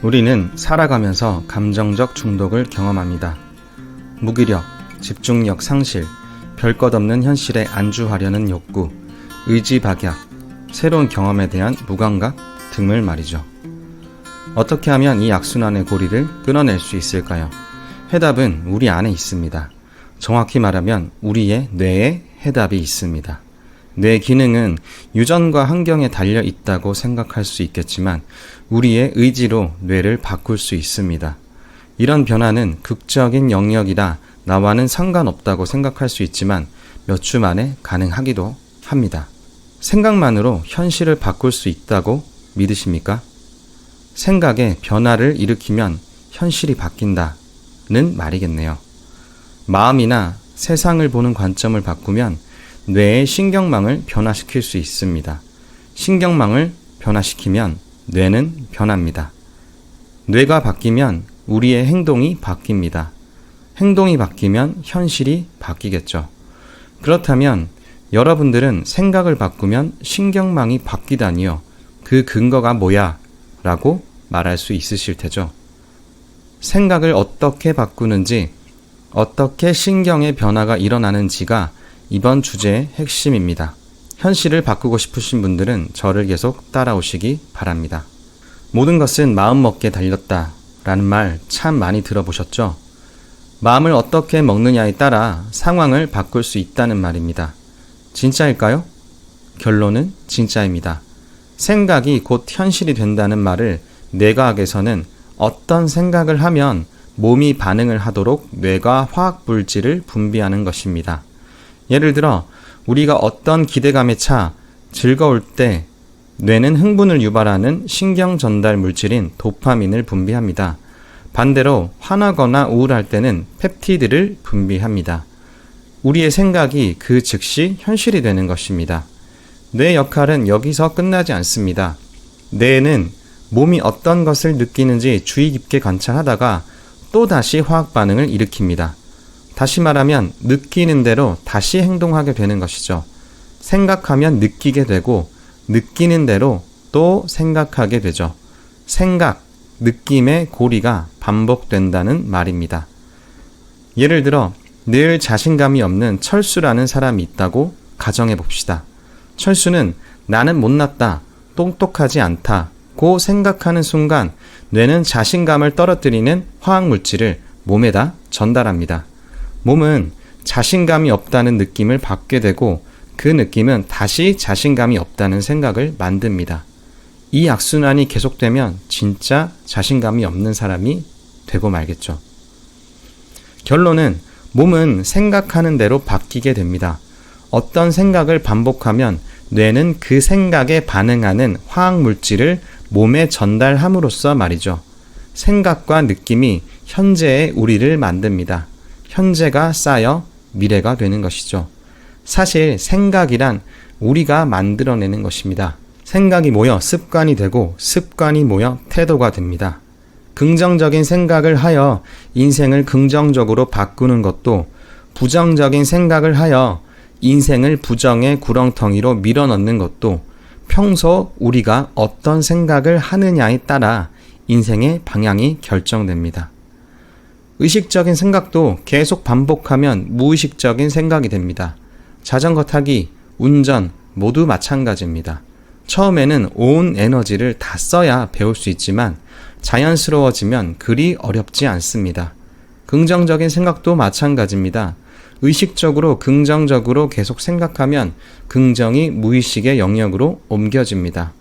우리는 살아가면서 감정적 중독을 경험합니다. 무기력, 집중력 상실, 별 것 없는 현실에 안주하려는 욕구, 의지박약, 새로운 경험에 대한 무감각 등을 말이죠. 어떻게 하면 이 악순환의 고리를 끊어낼 수 있을까요? 해답은 우리 안에 있습니다. 정확히 말하면 우리의 뇌에 해답이 있습니다. 뇌 기능은 유전과 환경에 달려 있다고 생각할 수 있겠지만 우리의 의지로 뇌를 바꿀 수 있습니다. 이런 변화는 극적인 영역이라 나와는 상관없다고 생각할 수 있지만 몇 주 만에 가능하기도 합니다. 생각만으로 현실을 바꿀 수 있다고 믿으십니까? 생각에 변화를 일으키면 현실이 바뀐다는 말이겠네요. 마음이나 세상을 보는 관점을 바꾸면 뇌의 신경망을 변화시킬 수 있습니다. 신경망을 변화시키면 뇌는 변합니다. 뇌가 바뀌면 우리의 행동이 바뀝니다. 행동이 바뀌면 현실이 바뀌겠죠. 그렇다면 여러분들은 생각을 바꾸면 신경망이 바뀌다니요. 그 근거가 뭐야? 라고 말할 수 있으실 테죠. 생각을 어떻게 바꾸는지, 어떻게 신경의 변화가 일어나는지가 이번 주제의 핵심입니다. 현실을 바꾸고 싶으신 분들은 저를 계속 따라오시기 바랍니다. 모든 것은 마음먹기에 달렸다 라는 말 참 많이 들어보셨죠? 마음을 어떻게 먹느냐에 따라 상황을 바꿀 수 있다는 말입니다. 진짜일까요? 결론은 진짜입니다. 생각이 곧 현실이 된다는 말을 뇌과학에서는 어떤 생각을 하면 몸이 반응을 하도록 뇌가 화학물질을 분비하는 것입니다. 예를 들어 우리가 어떤 기대감에 차 즐거울 때 뇌는 흥분을 유발하는 신경 전달 물질인 도파민을 분비합니다. 반대로 화나거나 우울할 때는 펩티드를 분비합니다. 우리의 생각이 그 즉시 현실이 되는 것입니다. 뇌 역할은 여기서 끝나지 않습니다. 뇌는 몸이 어떤 것을 느끼는지 주의 깊게 관찰하다가 또다시 화학 반응을 일으킵니다. 다시 말하면 느끼는 대로 다시 행동하게 되는 것이죠. 생각하면 느끼게 되고 느끼는 대로 또 생각하게 되죠. 생각, 느낌의 고리가 반복된다는 말입니다. 예를 들어 늘 자신감이 없는 철수라는 사람이 있다고 가정해 봅시다. 철수는 나는 못났다, 똑똑하지 않다고 생각하는 순간 뇌는 자신감을 떨어뜨리는 화학물질을 몸에다 전달합니다. 몸은 자신감이 없다는 느낌을 받게 되고 그 느낌은 다시 자신감이 없다는 생각을 만듭니다. 이 악순환이 계속되면 진짜 자신감이 없는 사람이 되고 말겠죠. 결론은 몸은 생각하는 대로 바뀌게 됩니다. 어떤 생각을 반복하면 뇌는 그 생각에 반응하는 화학물질을 몸에 전달함으로써 말이죠. 생각과 느낌이 현재의 우리를 만듭니다. 현재가 쌓여 미래가 되는 것이죠. 사실 생각이란 우리가 만들어내는 것입니다. 생각이 모여 습관이 되고 습관이 모여 태도가 됩니다. 긍정적인 생각을 하여 인생을 긍정적으로 바꾸는 것도 부정적인 생각을 하여 인생을 부정의 구렁텅이로 밀어넣는 것도 평소 우리가 어떤 생각을 하느냐에 따라 인생의 방향이 결정됩니다. 의식적인 생각도 계속 반복하면 무의식적인 생각이 됩니다. 자전거 타기, 운전 모두 마찬가지입니다. 처음에는 온 에너지를 다 써야 배울 수 있지만 자연스러워지면 그리 어렵지 않습니다. 긍정적인 생각도 마찬가지입니다. 의식적으로 긍정적으로 계속 생각하면 긍정이 무의식의 영역으로 옮겨집니다.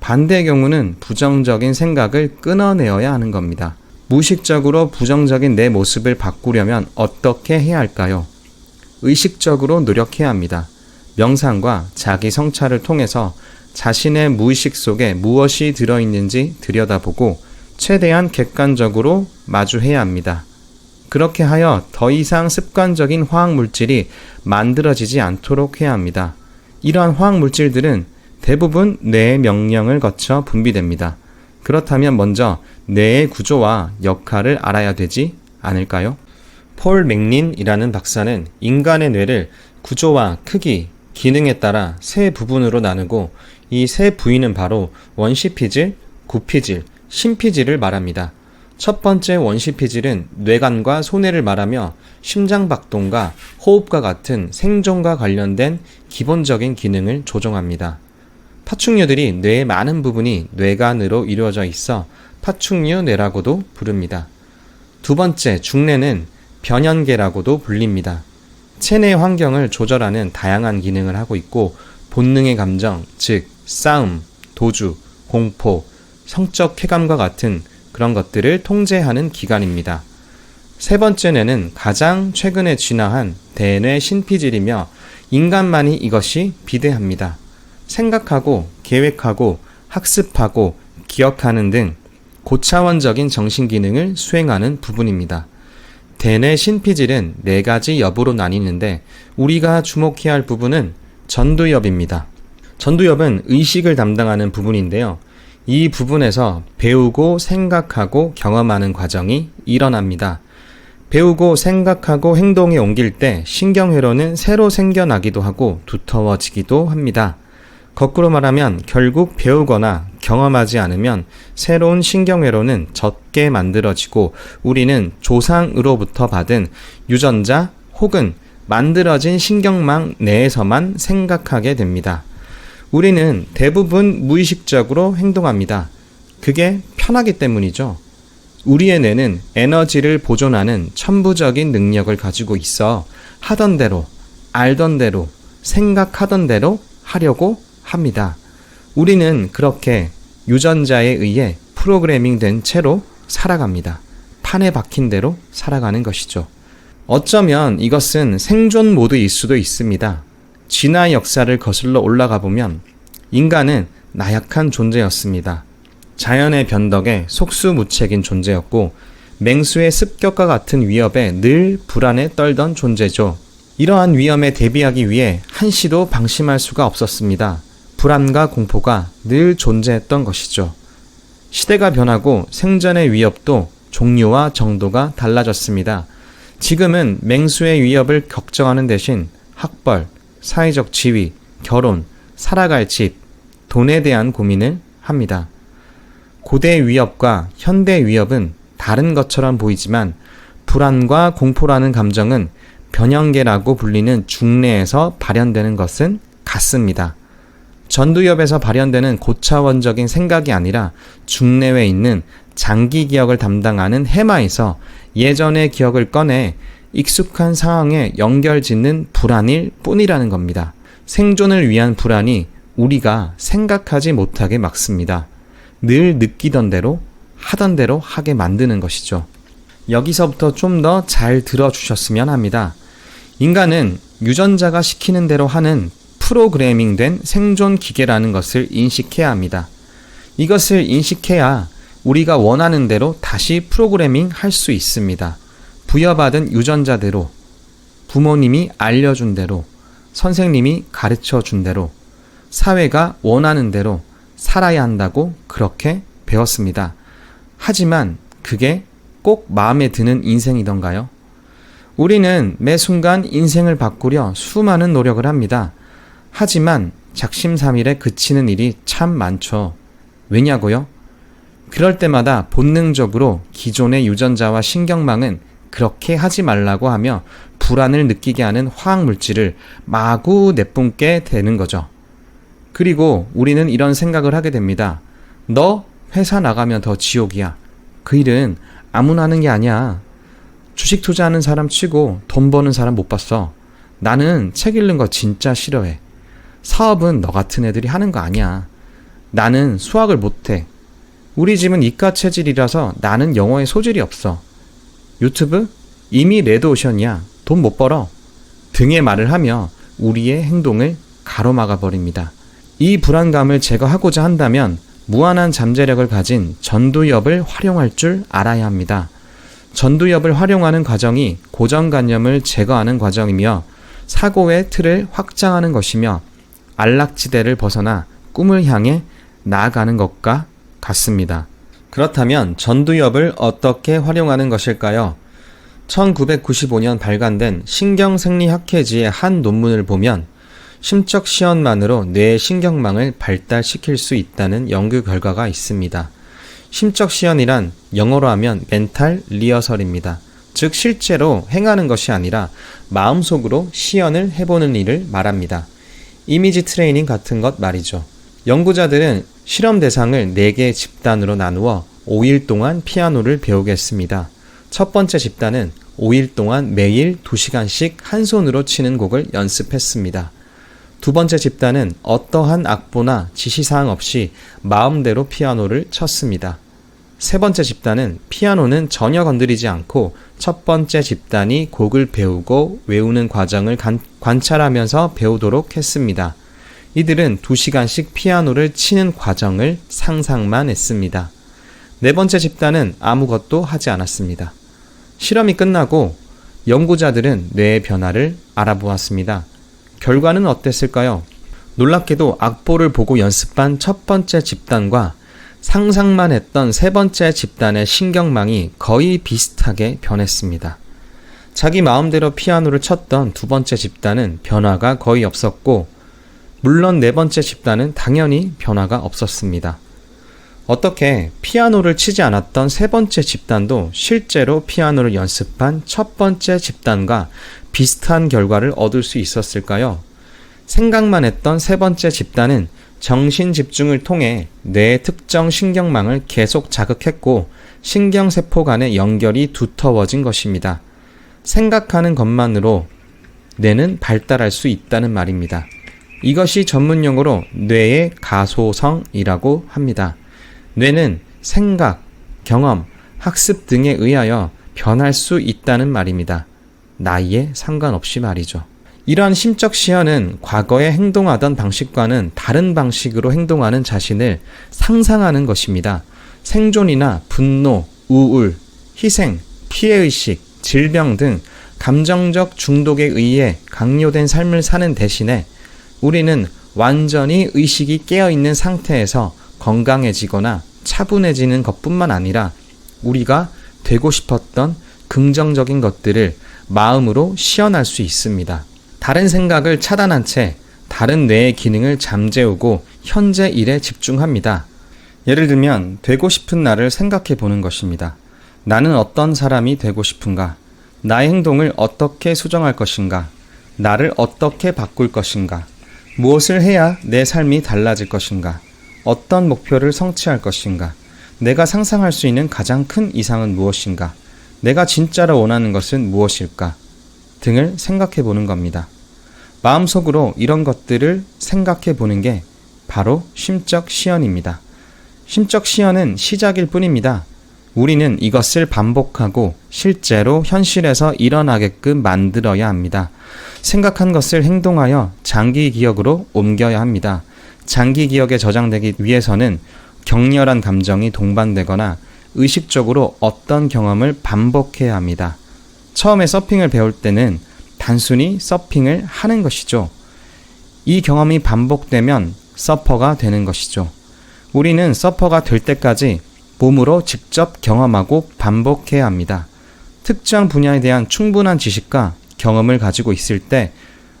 반대의 경우는 부정적인 생각을 끊어내어야 하는 겁니다. 무의식적으로 부정적인 내 모습을 바꾸려면 어떻게 해야 할까요? 의식적으로 노력해야 합니다. 명상과 자기 성찰을 통해서 자신의 무의식 속에 무엇이 들어있는지 들여다보고 최대한 객관적으로 마주해야 합니다. 그렇게 하여 더 이상 습관적인 화학물질이 만들어지지 않도록 해야 합니다. 이러한 화학물질들은 대부분 뇌의 명령을 거쳐 분비됩니다. 그렇다면 먼저 뇌의 구조와 역할을 알아야 되지 않을까요? 폴 맥린이라는 박사는 인간의 뇌를 구조와 크기, 기능에 따라 세 부분으로 나누고 이 세 부위는 바로 원시피질, 구피질, 심피질을 말합니다. 첫 번째 원심피질은 뇌관과 소뇌를 말하며 심장박동과 호흡과 같은 생존과 관련된 기본적인 기능을 조정합니다. 파충류들이 뇌의 많은 부분이 뇌관으로 이루어져 있어 파충류 뇌라고도 부릅니다. 두 번째 중뇌는 변연계라고도 불립니다. 체내 환경을 조절하는 다양한 기능을 하고 있고 본능의 감정, 즉 싸움, 도주, 공포, 성적 쾌감과 같은 그런 것들을 통제하는 기관입니다. 세 번째 뇌는 가장 최근에 진화한 대뇌 신피질이며 인간만이 이것이 비대합니다. 생각하고 계획하고 학습하고 기억하는 등 고차원적인 정신기능을 수행하는 부분입니다. 대뇌 신피질은 4가지 엽으로 나뉘는데 우리가 주목해야 할 부분은 전두엽입니다. 전두엽은 의식을 담당하는 부분인데요. 이 부분에서 배우고 생각하고 경험하는 과정이 일어납니다. 배우고 생각하고 행동에 옮길 때 신경회로는 새로 생겨나기도 하고 두터워지기도 합니다. 거꾸로 말하면 결국 배우거나 경험하지 않으면 새로운 신경회로는 젖게 만들어지고 우리는 조상으로부터 받은 유전자 혹은 만들어진 신경망 내에서만 생각하게 됩니다. 우리는 대부분 무의식적으로 행동합니다. 그게 편하기 때문이죠. 우리의 뇌는 에너지를 보존하는 천부적인 능력을 가지고 있어 하던 대로, 알던 대로, 생각하던 대로 하려고 합니다. 우리는 그렇게 유전자에 의해 프로그래밍 된 채로 살아갑니다. 판에 박힌 대로 살아가는 것이죠. 어쩌면 이것은 생존 모드일 수도 있습니다. 진화 역사를 거슬러 올라가 보면 인간은 나약한 존재였습니다. 자연의 변덕에 속수무책인 존재였고 맹수의 습격과 같은 위협에 늘 불안에 떨던 존재죠. 이러한 위험에 대비하기 위해 한시도 방심할 수가 없었습니다. 불안과 공포가 늘 존재했던 것이죠. 시대가 변하고 생존의 위협도 종류와 정도가 달라졌습니다. 지금은 맹수의 위협을 걱정하는 대신 학벌, 사회적 지위, 결혼, 살아갈 집, 돈에 대한 고민을 합니다. 고대 위협과 현대 위협은 다른 것처럼 보이지만 불안과 공포라는 감정은 변형계라고 불리는 중뇌에서 발현되는 것은 같습니다. 전두엽에서 발현되는 고차원적인 생각이 아니라 중뇌에 있는 장기 기억을 담당하는 해마에서 예전의 기억을 꺼내 익숙한 상황에 연결짓는 불안일 뿐이라는 겁니다. 생존을 위한 불안이 우리가 생각하지 못하게 막습니다. 늘 느끼던 대로 하던 대로 하게 만드는 것이죠. 여기서부터 좀 더 잘 들어주셨으면 합니다. 인간은 유전자가 시키는 대로 하는 프로그래밍된 생존 기계라는 것을 인식해야 합니다. 이것을 인식해야 우리가 원하는 대로 다시 프로그래밍 할 수 있습니다. 부여받은 유전자대로, 부모님이 알려준 대로, 선생님이 가르쳐 준 대로, 사회가 원하는 대로 살아야 한다고 그렇게 배웠습니다. 하지만 그게 꼭 마음에 드는 인생이던가요? 우리는 매 순간 인생을 바꾸려 수많은 노력을 합니다. 하지만 작심삼일에 그치는 일이 참 많죠. 왜냐고요? 그럴 때마다 본능적으로 기존의 유전자와 신경망은 그렇게 하지 말라고 하며 불안을 느끼게 하는 화학물질을 마구 내뿜게 되는 거죠. 그리고 우리는 이런 생각을 하게 됩니다. 너 회사 나가면 더 지옥이야. 그 일은 아무나 하는 게 아니야. 주식 투자하는 사람 치고 돈 버는 사람 못 봤어. 나는 책 읽는 거 진짜 싫어해. 사업은 너 같은 애들이 하는 거 아니야. 나는 수학을 못해. 우리 집은 이과 체질이라서 나는 영어에 소질이 없어. 유튜브? 이미 레드오션이야. 돈 못 벌어. 등의 말을 하며 우리의 행동을 가로막아 버립니다. 이 불안감을 제거하고자 한다면 무한한 잠재력을 가진 전두엽을 활용할 줄 알아야 합니다. 전두엽을 활용하는 과정이 고정관념을 제거하는 과정이며 사고의 틀을 확장하는 것이며 안락지대를 벗어나 꿈을 향해 나아가는 것과 같습니다. 그렇다면 전두엽을 어떻게 활용하는 것일까요? 1995년 발간된 신경생리학회지의 한 논문을 보면 심적 시연만으로 뇌의 신경망을 발달시킬 수 있다는 연구 결과가 있습니다. 심적 시연이란 영어로 하면 멘탈 리허설입니다. 즉 실제로 행하는 것이 아니라 마음속으로 시연을 해보는 일을 말합니다. 이미지 트레이닝 같은 것 말이죠. 연구자들은 실험 대상을 4개의 집단으로 나누어 5일 동안 피아노를 배우게 했습니다. 첫 번째 집단은 5일 동안 매일 2시간씩 한 손으로 치는 곡을 연습했습니다. 두 번째 집단은 어떠한 악보나 지시사항 없이 마음대로 피아노를 쳤습니다. 세 번째 집단은 피아노는 전혀 건드리지 않고 첫 번째 집단이 곡을 배우고 외우는 과정을 관찰하면서 배우도록 했습니다. 이들은 2시간씩 피아노를 치는 과정을 상상만 했습니다. 네 번째 집단은 아무것도 하지 않았습니다. 실험이 끝나고 연구자들은 뇌의 변화를 알아보았습니다. 결과는 어땠을까요? 놀랍게도 악보를 보고 연습한 첫 번째 집단과 상상만 했던 세 번째 집단의 신경망이 거의 비슷하게 변했습니다. 자기 마음대로 피아노를 쳤던 두 번째 집단은 변화가 거의 없었고, 물론 네 번째 집단은 당연히 변화가 없었습니다. 어떻게 피아노를 치지 않았던 세 번째 집단도 실제로 피아노를 연습한 첫 번째 집단과 비슷한 결과를 얻을 수 있었을까요? 생각만 했던 세 번째 집단은 정신 집중을 통해 뇌의 특정 신경망을 계속 자극했고 신경세포 간의 연결이 두터워진 것입니다. 생각하는 것만으로 뇌는 발달할 수 있다는 말입니다. 이것이 전문용어로 뇌의 가소성이라고 합니다. 뇌는 생각, 경험, 학습 등에 의하여 변할 수 있다는 말입니다. 나이에 상관없이 말이죠. 이러한 심적 시연은 과거에 행동하던 방식과는 다른 방식으로 행동하는 자신을 상상하는 것입니다. 생존이나 분노, 우울, 희생, 피해의식, 질병 등 감정적 중독에 의해 강요된 삶을 사는 대신에 우리는 완전히 의식이 깨어있는 상태에서 건강해지거나 차분해지는 것뿐만 아니라 우리가 되고 싶었던 긍정적인 것들을 마음으로 시연할 수 있습니다. 다른 생각을 차단한 채 다른 뇌의 기능을 잠재우고 현재 일에 집중합니다. 예를 들면 되고 싶은 나를 생각해 보는 것입니다. 나는 어떤 사람이 되고 싶은가? 나의 행동을 어떻게 수정할 것인가? 나를 어떻게 바꿀 것인가? 무엇을 해야 내 삶이 달라질 것인가? 어떤 목표를 성취할 것인가? 내가 상상할 수 있는 가장 큰 이상은 무엇인가? 내가 진짜로 원하는 것은 무엇일까? 등을 생각해 보는 겁니다. 마음속으로 이런 것들을 생각해 보는 게 바로 심적 시연입니다. 심적 시연은 시작일 뿐입니다. 우리는 이것을 반복하고 실제로 현실에서 일어나게끔 만들어야 합니다. 생각한 것을 행동하여 장기 기억으로 옮겨야 합니다. 장기 기억에 저장되기 위해서는 격렬한 감정이 동반되거나 의식적으로 어떤 경험을 반복해야 합니다. 처음에 서핑을 배울 때는 단순히 서핑을 하는 것이죠. 이 경험이 반복되면 서퍼가 되는 것이죠. 우리는 서퍼가 될 때까지 몸으로 직접 경험하고 반복해야 합니다. 특정 분야에 대한 충분한 지식과 경험을 가지고 있을 때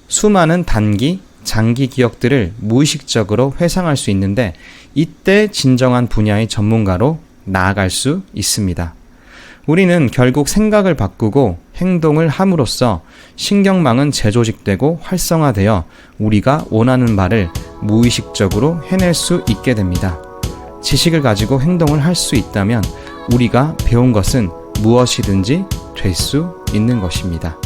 수많은 단기, 장기 기억들을 무의식적으로 회상할 수 있는데 이때 진정한 분야의 전문가로 나아갈 수 있습니다. 우리는 결국 생각을 바꾸고 행동을 함으로써 신경망은 재조직되고 활성화되어 우리가 원하는 바를 무의식적으로 해낼 수 있게 됩니다. 지식을 가지고 행동을 할 수 있다면 우리가 배운 것은 무엇이든지 될 수 있는 것입니다.